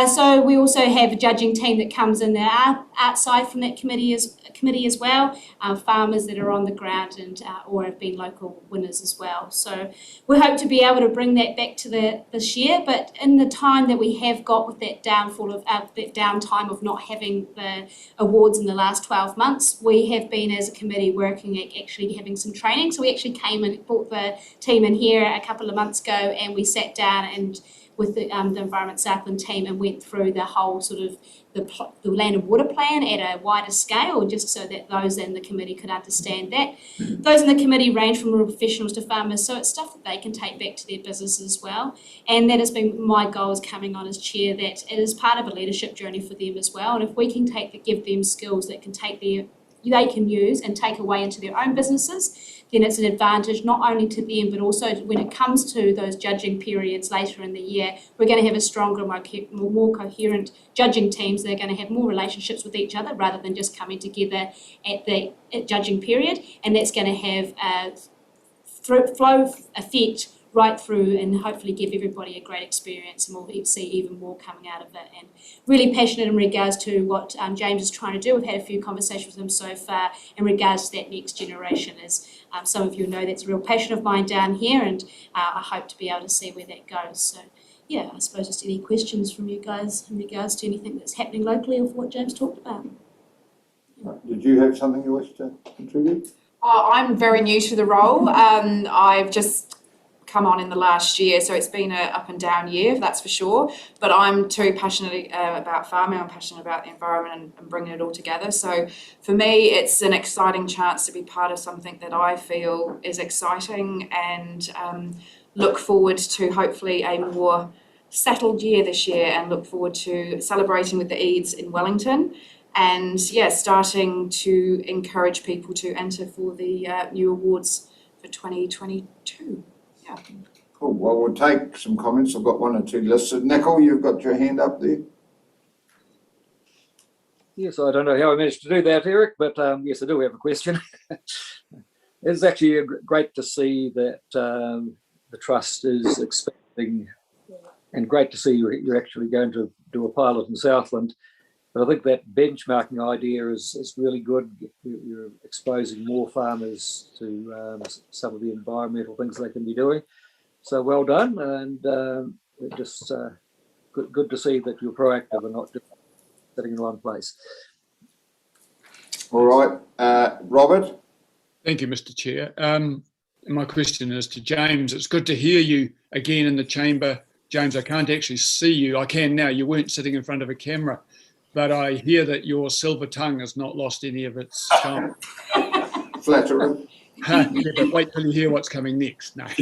So we also have a judging team that comes in there outside from that committee as well, farmers that are on the ground and or have been local winners as well. So we hope to be able to bring that back to this year, but in the time that we have got with that downfall of that downtime of not having the awards in the last 12 months, we have been as a committee working at actually having some training. So we actually came and brought the team in here a couple of months ago, and we sat down and with the Environment Southland team and went through the whole sort of the land and water plan at a wider scale, just so that those in the committee could understand that. Those in the committee range from rural professionals to farmers, so it's stuff that they can take back to their business as well. And that has been my goal as coming on as chair, that it is part of a leadership journey for them as well. And if we can give them skills that they can use and take away into their own businesses, then it's an advantage not only to them, but also when it comes to those judging periods later in the year, we're going to have a stronger, more coherent judging teams that are going to have more relationships with each other rather than just coming together at the judging period, and that's going to have a flow effect right through and hopefully give everybody a great experience, and we'll see even more coming out of it. And really passionate in regards to what James is trying to do. We've had a few conversations with him so far in regards to that next generation. As some of you know, that's a real passion of mine down here, and I hope to be able to see where that goes. So yeah, I suppose just any questions from you guys in regards to anything that's happening locally or what James talked about. Did you have something you wish to contribute? I'm very new to the role. I've just come on in the last year, so it's been an up and down year, that's for sure, but I'm too passionate about farming. I'm passionate about the environment and bringing it all together. So for me, it's an exciting chance to be part of something that I feel is exciting, and look forward to hopefully a more settled year this year, and look forward to celebrating with the Eads in Wellington, and starting to encourage people to enter for the new awards for 2022. Yeah. Cool. Well, we'll take some comments. I've got one or two listed. Nicole, you've got your hand up there. Yes, I don't know how I managed to do that, Eric, but yes, I do have a question. It's actually great to see that the trust is expanding, and great to see you're actually going to do a pilot in Southland. But I think that benchmarking idea is really good. You're exposing more farmers to some of the environmental things they can be doing. So well done, and just good to see that you're proactive and not just sitting in one place. All right, Robert. Thank you, Mr. Chair. My question is to James. It's good to hear you again in the chamber. James, I can't actually see you. I can now. You weren't sitting in front of a camera. But I hear that your silver tongue has not lost any of its charm. Flattering. Yeah, but wait till you hear what's coming next. No. I've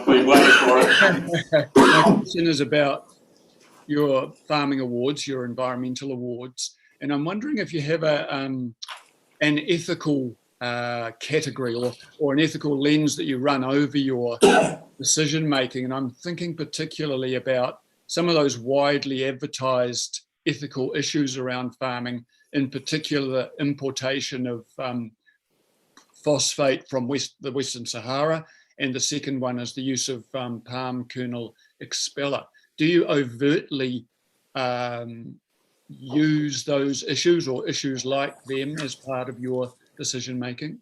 been waiting for it. My question is about your farming awards, your environmental awards, and I'm wondering if you have an ethical category or an ethical lens that you run over your decision making. And I'm thinking particularly about some of those widely advertised ethical issues around farming, in particular the importation of phosphate from the Western Sahara, and the second one is the use of palm kernel expeller. Do you overtly use those issues or issues like them as part of your decision making?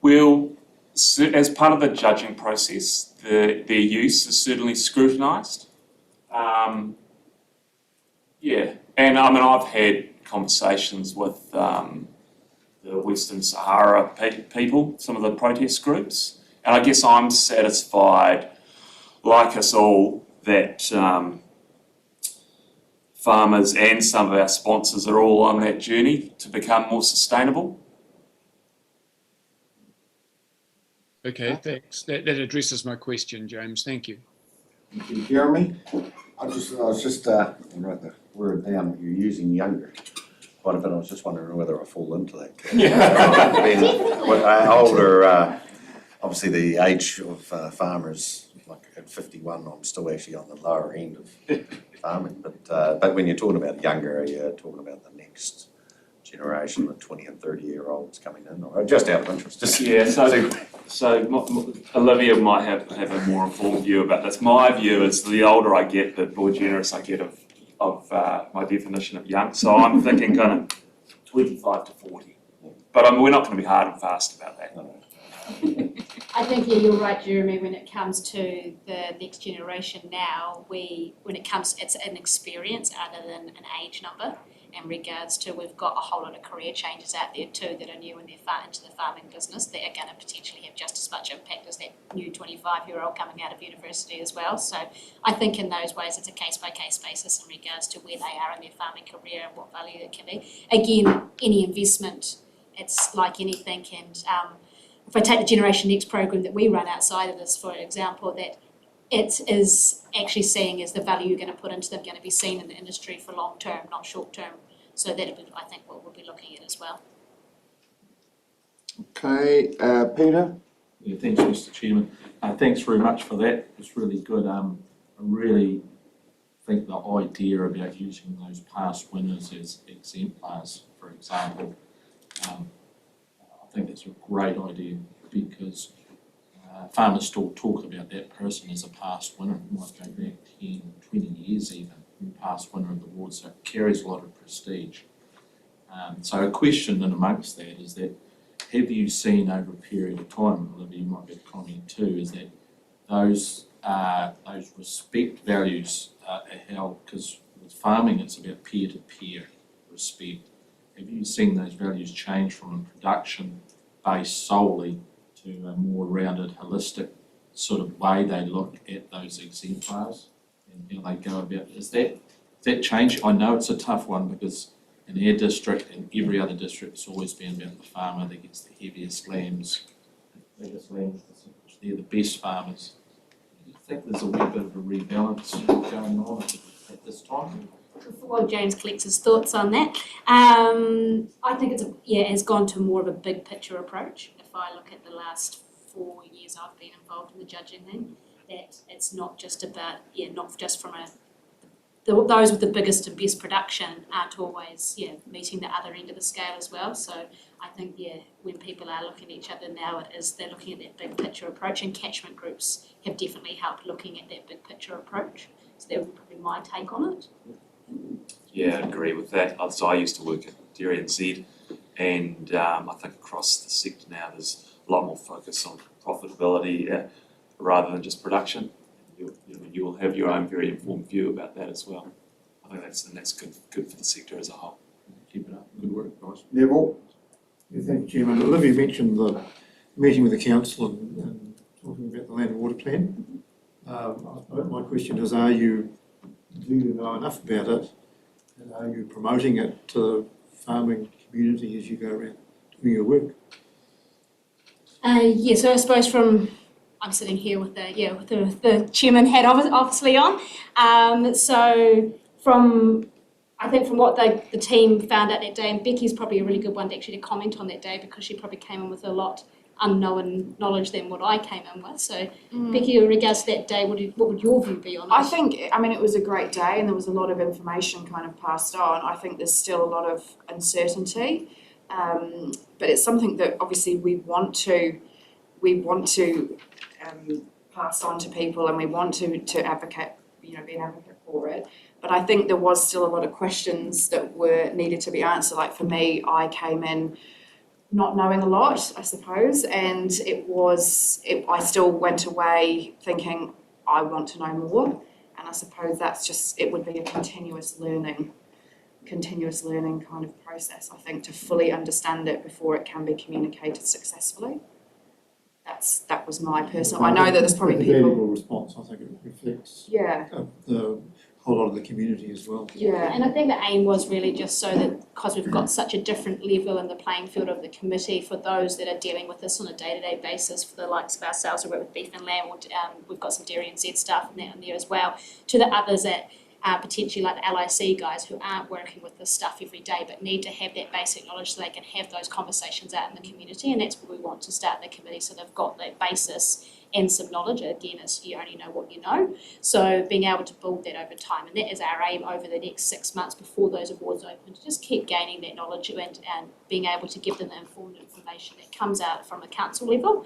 Well, as part of the judging process, their use is certainly scrutinised. And I mean, I've had conversations with the Western Sahara people, some of the protest groups, and I guess I'm satisfied, like us all, that farmers and some of our sponsors are all on that journey to become more sustainable. Okay, thanks. That addresses my question, James. Thank you. Thank you. Jeremy? I was just write the word down. You're using younger quite a bit. I was just wondering whether I fall into that. Older, obviously the age of farmers, like at 51, I'm still actually on the lower end of farming. But when you're talking about younger, you're talking about the next generation, the 20 and 30-year-olds coming in, or just out of interest? Just Yeah, so Olivia might have a more informed view about this. My view is the older I get, the more generous I get of my definition of young. So I'm thinking kind of 25 to 40. But we're not going to be hard and fast about that. I think, yeah, you're right, Jeremy, when it comes to the next generation now, it's an experience other than an age number in regards to we've got a whole lot of career changes out there too that are new in into the farming business that are going to potentially have just as much impact as that new 25-year-old coming out of university as well. So I think in those ways it's a case-by-case basis in regards to where they are in their farming career and what value it can be. Again, any investment, it's like anything, and if I take the Generation Next program that we run outside of this, for example, that it is actually seeing as the value you're going to put into them going to be seen in the industry for long term, not short term. So that'll be, I think, what we'll be looking at as well. Okay, Peter? Yeah, thanks, Mr. Chairman. Thanks very much for that. It's really good. I really think the idea about using those past winners as exemplars, for example, I think that's a great idea because farmers still talk about that person as a past winner. It might go back 10, 20 years even, past winner of the award, so it carries a lot of prestige. So a question in amongst that is that, have you seen over a period of time, Olivia, you might be able to comment too, is that those respect values are held, because with farming it's about peer-to-peer respect. Have you seen those values change from a production based solely to a more rounded, holistic sort of way they look at those exemplars and how they go about? Is that change? I know it's a tough one because in our district and every other district it's always been about the farmer that gets the heaviest lambs, the biggest lambs, they're the best farmers. Do you think there's a wee bit of a rebalance going on at this time? While James collects his thoughts on that, I think it has gone to more of a big picture approach. If I look at the last 4 years I've been involved in the judging thing, that it's not just about, not just from those with the biggest and best production aren't always, meeting the other end of the scale as well. So I think, when people are looking at each other now, they're looking at that big picture approach, and catchment groups have definitely helped looking at that big picture approach. So that would probably be my take on it. Yeah, I agree with that. So I used to work at Dairy NZ, and I think across the sector now there's a lot more focus on profitability rather than just production. You will have your own very informed view about that as well. I think that's good for the sector as a whole. Keep it up. Good work, guys. Neville? Yeah, thank you, Chairman. Olivia mentioned the meeting with the council and talking about the land and water plan. My question is, do you know enough about it, and are you promoting it to the farming community as you go around doing your work? So I suppose I'm sitting here with the chairman hat obviously on. So I think from what the team found out that day, and Becky's probably a really good one to actually comment on that day because she probably came in with a lot unknown knowledge than what I came in with. So Becky, in regards to that day, what would your view be on it? I think, it was a great day and there was a lot of information kind of passed on. I think there's still a lot of uncertainty, but it's something that obviously we want to pass on to people, and we want to advocate, be an advocate for it. But I think there was still a lot of questions that needed to be answered. Like for me, I came in not knowing a lot, I suppose, and I still went away thinking I want to know more, and I suppose it would be a continuous learning kind of process, I think, to fully understand it before it can be communicated successfully. That was my personal. I know that there's probably people. valuable response. I think it reflects the whole lot of the community as well. Yeah, and I think the aim was really just so that because we've got such a different level in the playing field of the committee for those that are dealing with this on a day-to-day basis, for the likes of ourselves who work with beef and lamb, we've got some dairy and Z staff in there as well, to the others that potentially like the LIC guys who aren't working with this stuff every day but need to have that basic knowledge so they can have those conversations out in the community, and that's where we want to start the committee, so they've got that basis and some knowledge. Again, it's you only know what you know, so being able to build that over time, and that is our aim over the next 6 months before those awards open, to just keep gaining that knowledge and being able to give them the informed information that comes out from the council level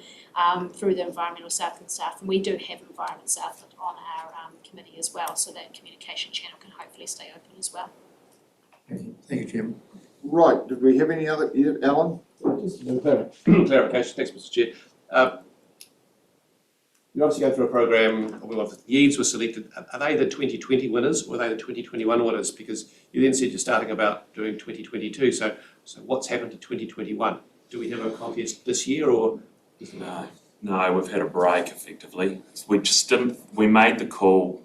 through the Environmental Southland staff. And we do have Environment Southland on our committee as well, so that communication channel can hopefully stay open as well. Thank you, Chairman. Right, did we have any other, Alan? Just a clarification, thanks Mr Chair. You obviously go through a program, well, the years were selected, are they the 2020 winners or are they the 2021 winners? Because you then said you're starting about doing 2022, so what's happened to 2021? Do we have a contest this year or? No, we've had a break effectively. We made the call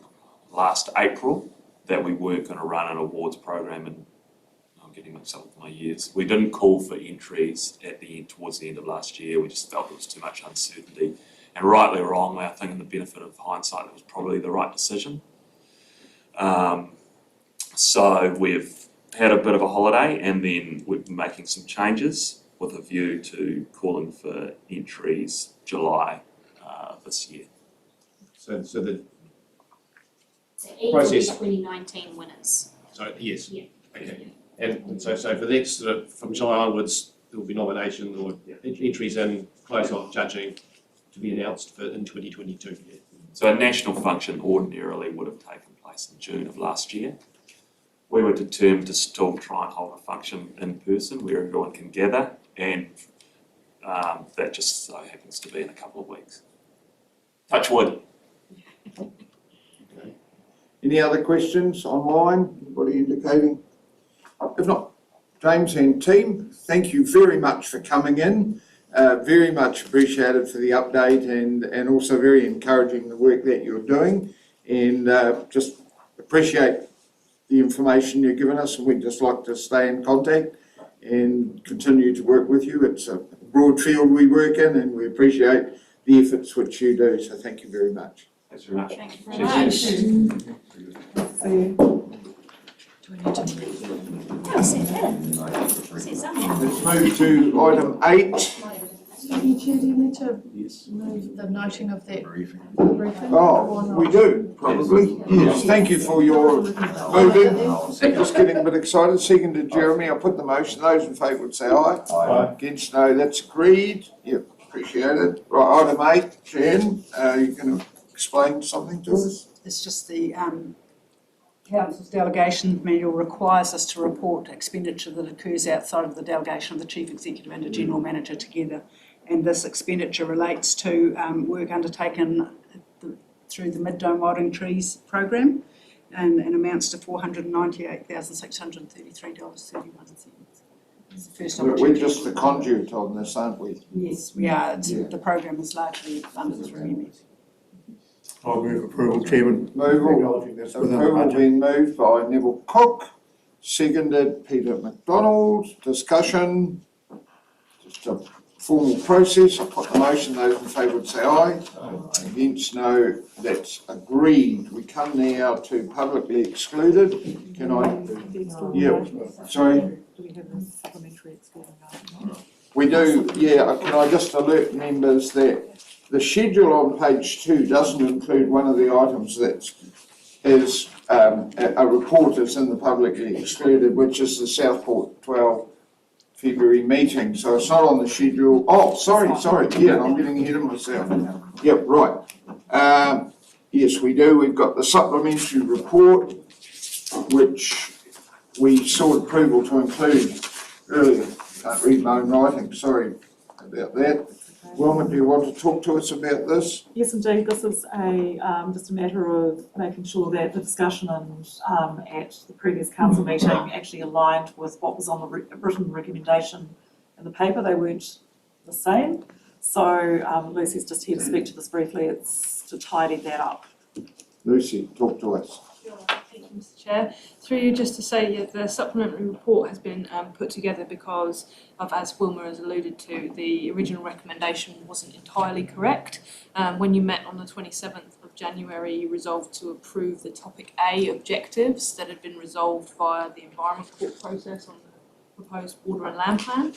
last April that we weren't going to run an awards program, and I'm getting mixed up with my years. We didn't call for entries towards the end of last year. We just felt there was too much uncertainty. And rightly or wrongly, I think in the benefit of hindsight, it was probably the right decision. So we've had a bit of a holiday, and then we're making some changes with a view to calling for entries July this year. So the process 2019 winners. So yes. Yeah. Okay. And so for the next from July onwards, there will be nominations or entries and close off judging to be announced in 2022. So a national function ordinarily would have taken place in June of last year. We were determined to still try and hold a function in person where everyone can gather, and that just so happens to be in a couple of weeks. Touch wood. Okay. Any other questions online? Anybody indicating? If not, James and team, thank you very much for coming in. Very much appreciated for the update and also very encouraging the work that you're doing, and just appreciate the information you've given us, and we'd just like to stay in contact and continue to work with you. It's a broad field we work in, and we appreciate the efforts which you do, so thank you very much. Thanks very much. Thank you very much. Let's move to item 8. Chair, do you need to move the noting of that briefing? Oh, we do, probably. Yes, thank you for your moving. Just getting a bit excited. Seconded Jeremy, I'll put the motion. Those in favour would say aye. Aye. Against, no, that's agreed. Yep, appreciate it. Right, item 8, Jen, you going to explain something to us? It's just the Council's delegation manual requires us to report expenditure that occurs outside of the delegation of the Chief Executive and the General Manager together. And this expenditure relates to work undertaken through the Mid-Dome Wilding Trees program and amounts to $498,633.31. It's the first opportunity. We're just the conduit on this, aren't we? Yes, we are. The program is largely funded through MS. I'll move approval, Chairman. Approval being moved by Neville Cook, seconded Peter McDonald. Discussion. Just a formal process. I'll put the motion. Those in favour would say aye. Against, no. That's agreed. We come now to publicly excluded. Can I? Yeah. Sorry. Do we have a supplementary excluding item? We do. Yeah. Can I just alert members that the schedule on page 2 doesn't include one of the items that is a report is in the publicly excluded, which is the Southport 12 February meeting. So it's not on the schedule. Oh, sorry. Yeah, I'm getting ahead of myself. Yep, right. Yes, we do. We've got the supplementary report, which we sought approval to include earlier. Can't read my own writing. Sorry about that. Wilma, do you want to talk to us about this? Yes, indeed. This is just a matter of making sure that the discussion and at the previous council meeting actually aligned with what was on the written recommendation in the paper. They weren't the same. So Lucy's just here to speak to this briefly. It's to tidy that up. Lucy, talk to us. Sure. Thank you, Mr. Chair. Through you, just to say, yeah, the supplementary report has been put together because of, as Wilma has alluded to, the original recommendation wasn't entirely correct. When you met on the 27th of January, you resolved to approve the topic A objectives that had been resolved via the Environment Court process on the proposed water and land plan.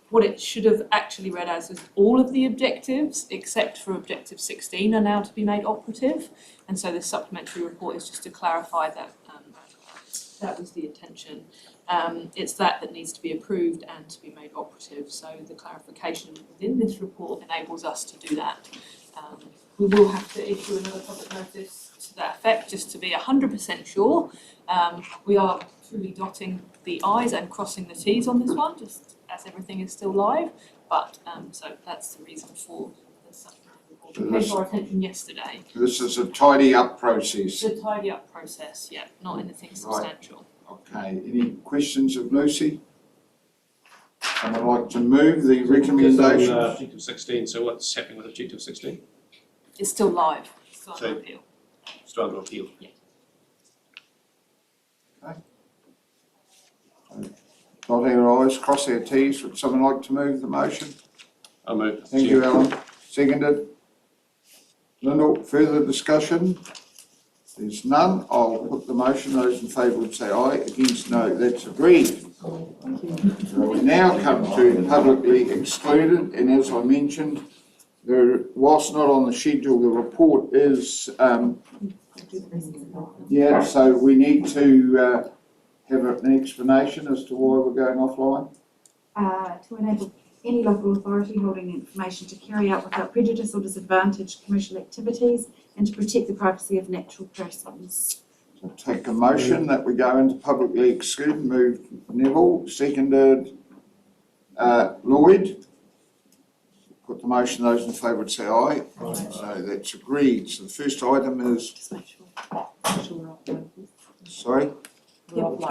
What it should have actually read as is all of the objectives, except for objective 16, are now to be made operative. And so the supplementary report is just to clarify that that was the intention. It's that needs to be approved and to be made operative. So the clarification within this report enables us to do that. We will have to issue another public notice to that effect, just to be 100% sure. We are truly dotting the I's and crossing the T's on this one, just as everything is still live, but so that's the reason for the supplementary report. It came to our attention yesterday. This is a tidy up process. The tidy up process, yeah, not anything substantial. Okay, any questions of Lucy? Someone like to move the recommendation? Objective 16, so what's happening with objective 16? It's still live, it's still So- under appeal. Still under appeal. Yeah. Dot our I's, cross our T's. Would someone like to move the motion? I'll move. Thank you, Alan. Seconded. Lyndall, further discussion? There's none. I'll put the motion. Those in favour would say aye. Against, no. That's agreed. So we now come to publicly excluded, and as I mentioned, there, whilst not on the schedule, the report is, so we need to have an explanation as to why we're going offline. To enable any local authority holding information to carry out without prejudice or disadvantage commercial activities and to protect the privacy of natural persons. So take a motion that we go into publicly excluded. Moved Neville, seconded Lloyd. Put the motion. Those in favour would say aye. So that's agreed. So the first item is, Just make sure we're offline. sorry? We're offline.